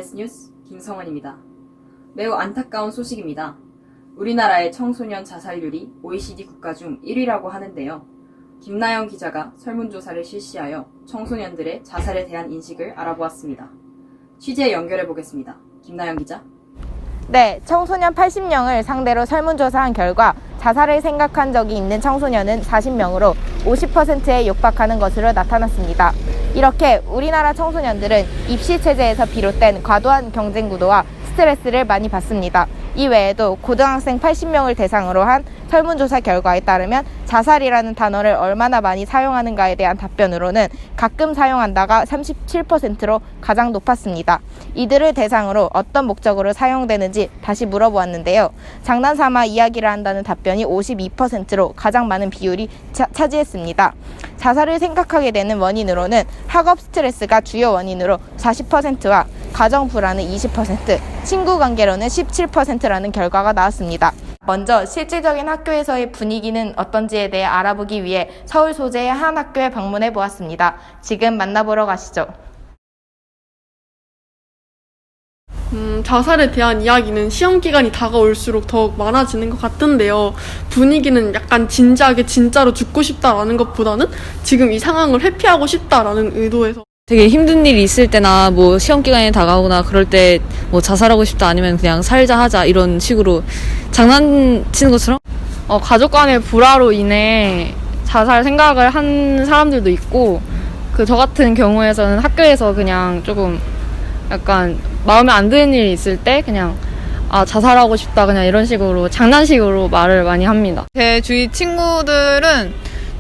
LS 뉴스 김성원입니다. 매우 안타까운 소식입니다. 우리나라의 청소년 자살률이 OECD 국가 중 1위라고 하는데요. 김나영 기자가 설문조사를 실시하여 청소년들의 자살에 대한 인식을 알아보았습니다. 취재 연결해 보겠습니다. 김나영 기자. 네, 청소년 80명을 상대로 설문조사한 결과 자살을 생각한 적이 있는 청소년은 40명으로 50%에 육박하는 것으로 나타났습니다. 이렇게 우리나라 청소년들은 입시체제에서 비롯된 과도한 경쟁 구도와 스트레스를 많이 받습니다. 이 외에도 고등학생 80명을 대상으로 한 설문조사 결과에 따르면 자살이라는 단어를 얼마나 많이 사용하는가에 대한 답변으로는 가끔 사용한다가 37%로 가장 높았습니다. 이들을 대상으로 어떤 목적으로 사용되는지 다시 물어보았는데요. 장난삼아 이야기를 한다는 답변이 52%로 가장 많은 비율이 차지했습니다. 자살을 생각하게 되는 원인으로는 학업 스트레스가 주요 원인으로 40%와 가정 불안은 20%, 친구 관계로는 17%라는 결과가 나왔습니다. 먼저 실질적인 학교에서의 분위기는 어떤지에 대해 알아보기 위해 서울 소재의 한 학교에 방문해 보았습니다. 지금 만나보러 가시죠. 자살에 대한 이야기는 시험 기간이 다가올수록 더 많아지는 것 같은데요. 분위기는 약간 진지하게 진짜로 죽고 싶다라는 것보다는 지금 이 상황을 회피하고 싶다라는 의도에서 되게 힘든 일이 있을 때나 뭐 시험 기간이 다가오거나 그럴 때 뭐 자살하고 싶다 아니면 그냥 살자 하자 이런 식으로 장난치는 것처럼 가족 간의 불화로 인해 자살 생각을 한 사람들도 있고 저 같은 경우에서는 학교에서 그냥 조금 약간 마음에 안 드는 일이 있을 때 그냥 자살하고 싶다 그냥 이런 식으로 장난식으로 말을 많이 합니다. 제 주위 친구들은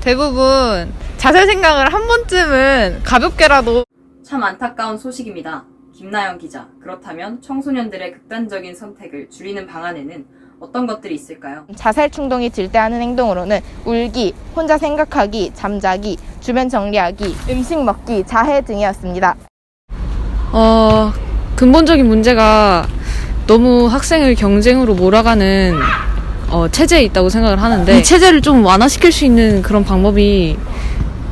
대부분 자살 생각을 한 번쯤은 가볍게라도. 참 안타까운 소식입니다. 김나영 기자, 그렇다면 청소년들의 극단적인 선택을 줄이는 방안에는 어떤 것들이 있을까요? 자살 충동이 들 때 하는 행동으로는 울기, 혼자 생각하기, 잠자기, 주변 정리하기, 음식 먹기, 자해 등이었습니다. 근본적인 문제가 너무 학생을 경쟁으로 몰아가는 체제에 있다고 생각을 하는데 이 체제를 좀 완화시킬 수 있는 그런 방법이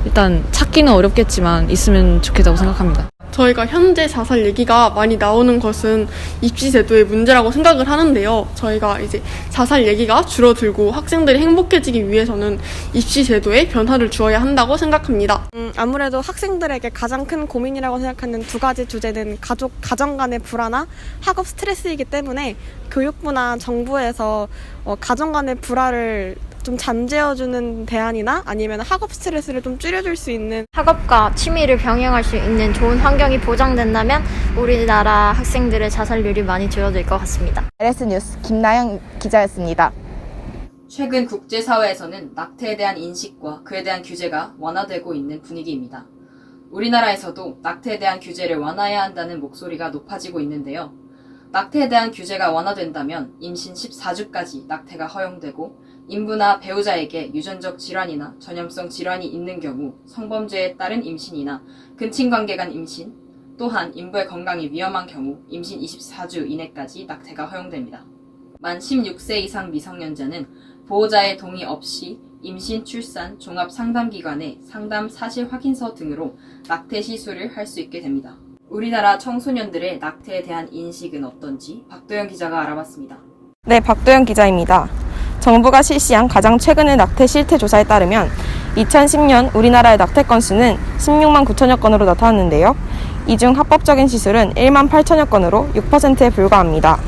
일단 찾기는 어렵겠지만 있으면 좋겠다고 생각합니다. 저희가 현재 자살 얘기가 많이 나오는 것은 입시 제도의 문제라고 생각을 하는데요. 저희가 이제 자살 얘기가 줄어들고 학생들이 행복해지기 위해서는 입시 제도에 변화를 주어야 한다고 생각합니다. 아무래도 학생들에게 가장 큰 고민이라고 생각하는 두 가지 주제는 가정 간의 불화나 학업 스트레스이기 때문에 교육부나 정부에서 가정 간의 불화를 좀 잠재워주는 대안이나 아니면 학업 스트레스를 좀 줄여줄 수 있는 학업과 취미를 병행할 수 있는 좋은 환경이 보장된다면 우리나라 학생들의 자살률이 많이 줄어들 것 같습니다. LS 뉴스 김나영 기자였습니다. 최근 국제사회에서는 낙태에 대한 인식과 그에 대한 규제가 완화되고 있는 분위기입니다. 우리나라에서도 낙태에 대한 규제를 완화해야 한다는 목소리가 높아지고 있는데요. 낙태에 대한 규제가 완화된다면 임신 14주까지 낙태가 허용되고 인부나 배우자에게 유전적 질환이나 전염성 질환이 있는 경우 성범죄에 따른 임신이나 근친관계 간 임신, 또한 인부의 건강이 위험한 경우 임신 24주 이내까지 낙태가 허용됩니다. 만 16세 이상 미성년자는 보호자의 동의 없이 임신, 출산, 종합상담기관의 상담 사실 확인서 등으로 낙태 시술을 할 수 있게 됩니다. 우리나라 청소년들의 낙태에 대한 인식은 어떤지 박도영 기자가 알아봤습니다. 네, 박도영 기자입니다. 정부가 실시한 가장 최근의 낙태 실태 조사에 따르면 2010년 우리나라의 낙태 건수는 16만 9천여 건으로 나타났는데요. 이 중 합법적인 시술은 1만 8천여 건으로 6%에 불과합니다.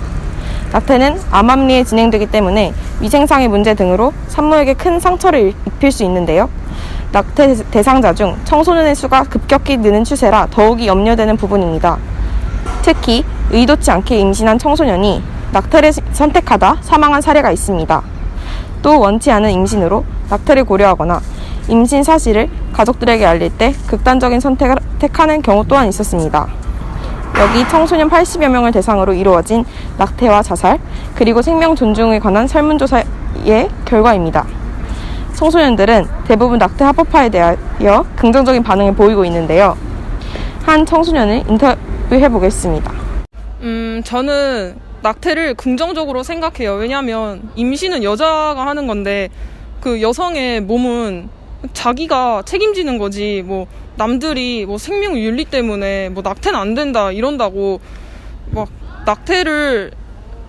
낙태는 암암리에 진행되기 때문에 위생상의 문제 등으로 산모에게 큰 상처를 입힐 수 있는데요. 낙태 대상자 중 청소년의 수가 급격히 느는 추세라 더욱이 염려되는 부분입니다. 특히 의도치 않게 임신한 청소년이 낙태를 선택하다 사망한 사례가 있습니다. 또 원치 않은 임신으로 낙태를 고려하거나 임신 사실을 가족들에게 알릴 때 극단적인 선택을 택하는 경우 또한 있었습니다. 여기 청소년 80여 명을 대상으로 이루어진 낙태와 자살, 그리고 생명 존중에 관한 설문조사의 결과입니다. 청소년들은 대부분 낙태 합법화에 대하여 긍정적인 반응을 보이고 있는데요. 한 청소년을 인터뷰해보겠습니다. 저는 낙태를 긍정적으로 생각해요. 왜냐하면 임신은 여자가 하는 건데 그 여성의 몸은 자기가 책임지는 거지 뭐 남들이 뭐 생명 윤리 때문에 뭐 낙태는 안 된다 이런다고 막 낙태를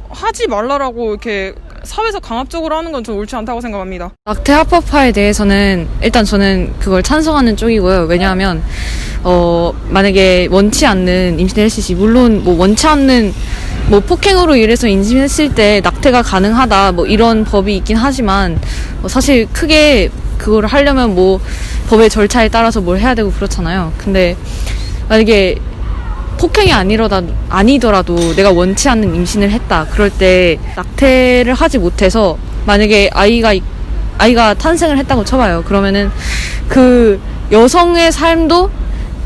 하지 말라라고 이렇게 사회에서 강압적으로 하는 건 좀 옳지 않다고 생각합니다. 낙태 합법화에 대해서는 일단 저는 그걸 찬성하는 쪽이고요. 왜냐하면 만약에 원치 않는 임신을 했을 시 물론 뭐 원치 않는 뭐 폭행으로 인해서 임신했을 때 낙태가 가능하다 뭐 이런 법이 있긴 하지만 사실 크게 그걸 하려면 뭐 법의 절차에 따라서 뭘 해야 되고 그렇잖아요. 근데 만약에 폭행이 아니더라도 내가 원치 않는 임신을 했다. 그럴 때 낙태를 하지 못해서 만약에 아이가 탄생을 했다고 쳐봐요. 그러면은 그 여성의 삶도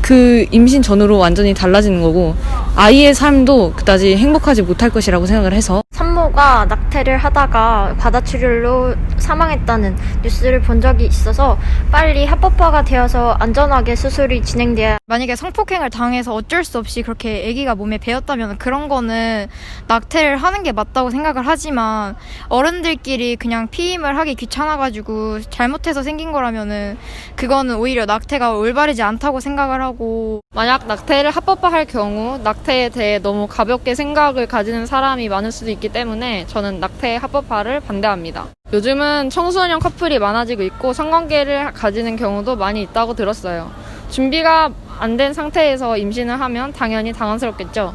그 임신 전후로 완전히 달라지는 거고 아이의 삶도 그다지 행복하지 못할 것이라고 생각을 해서 산모가 낙태를 하다가 과다출혈로 사망했다는 뉴스를 본 적이 있어서 빨리 합법화가 되어서 안전하게 수술이 진행돼야 만약에 성폭행을 당해서 어쩔 수 없이 그렇게 아기가 몸에 배었다면 그런 거는 낙태를 하는 게 맞다고 생각을 하지만 어른들끼리 그냥 피임을 하기 귀찮아가지고 잘못해서 생긴 거라면은 그거는 오히려 낙태가 올바르지 않다고 생각을 하고 만약 낙태를 합법화할 경우 낙태에 대해 너무 가볍게 생각을 가지는 사람이 많을 수도 있기 때문에 저는 낙태 합법화를 반대합니다. 요즘은 청소년 커플이 많아지고 있고 성관계를 가지는 경우도 많이 있다고 들었어요. 준비가 안 된 상태에서 임신을 하면 당연히 당황스럽겠죠.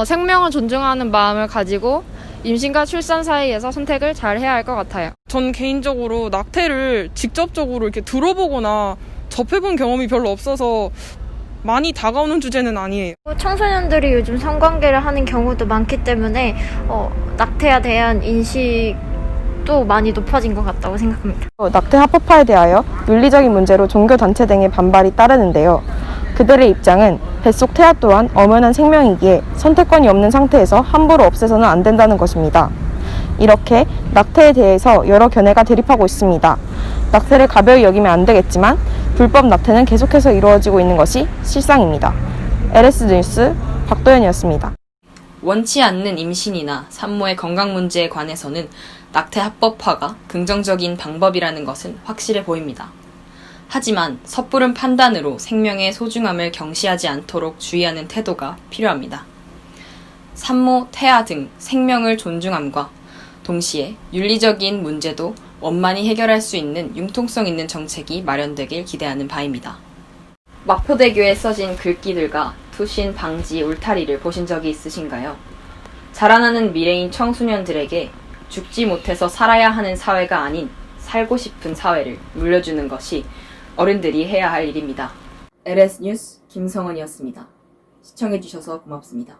생명을 존중하는 마음을 가지고 임신과 출산 사이에서 선택을 잘 해야 할 것 같아요. 전 개인적으로 낙태를 직접적으로 이렇게 들어보거나 접해본 경험이 별로 없어서 많이 다가오는 주제는 아니에요. 청소년들이 요즘 성관계를 하는 경우도 많기 때문에 낙태에 대한 인식도 많이 높아진 것 같다고 생각합니다. 낙태 합법화에 대하여 윤리적인 문제로 종교단체 등의 반발이 따르는데요. 그들의 입장은 뱃속 태아 또한 엄연한 생명이기에 선택권이 없는 상태에서 함부로 없애서는 안 된다는 것입니다. 이렇게 낙태에 대해서 여러 견해가 대립하고 있습니다. 낙태를 가벼이 여기면 안 되겠지만 불법 낙태는 계속해서 이루어지고 있는 것이 실상입니다. LS 뉴스 박도연이었습니다. 원치 않는 임신이나 산모의 건강 문제에 관해서는 낙태 합법화가 긍정적인 방법이라는 것은 확실해 보입니다. 하지만 섣부른 판단으로 생명의 소중함을 경시하지 않도록 주의하는 태도가 필요합니다. 산모, 태아 등 생명을 존중함과 동시에 윤리적인 문제도 원만히 해결할 수 있는 융통성 있는 정책이 마련되길 기대하는 바입니다. 마포대교에 써진 글귀들과 투신, 방지, 울타리를 보신 적이 있으신가요? 자라나는 미래인 청소년들에게 죽지 못해서 살아야 하는 사회가 아닌 살고 싶은 사회를 물려주는 것이 어른들이 해야 할 일입니다. LS 뉴스 김성은이었습니다. 시청해주셔서 고맙습니다.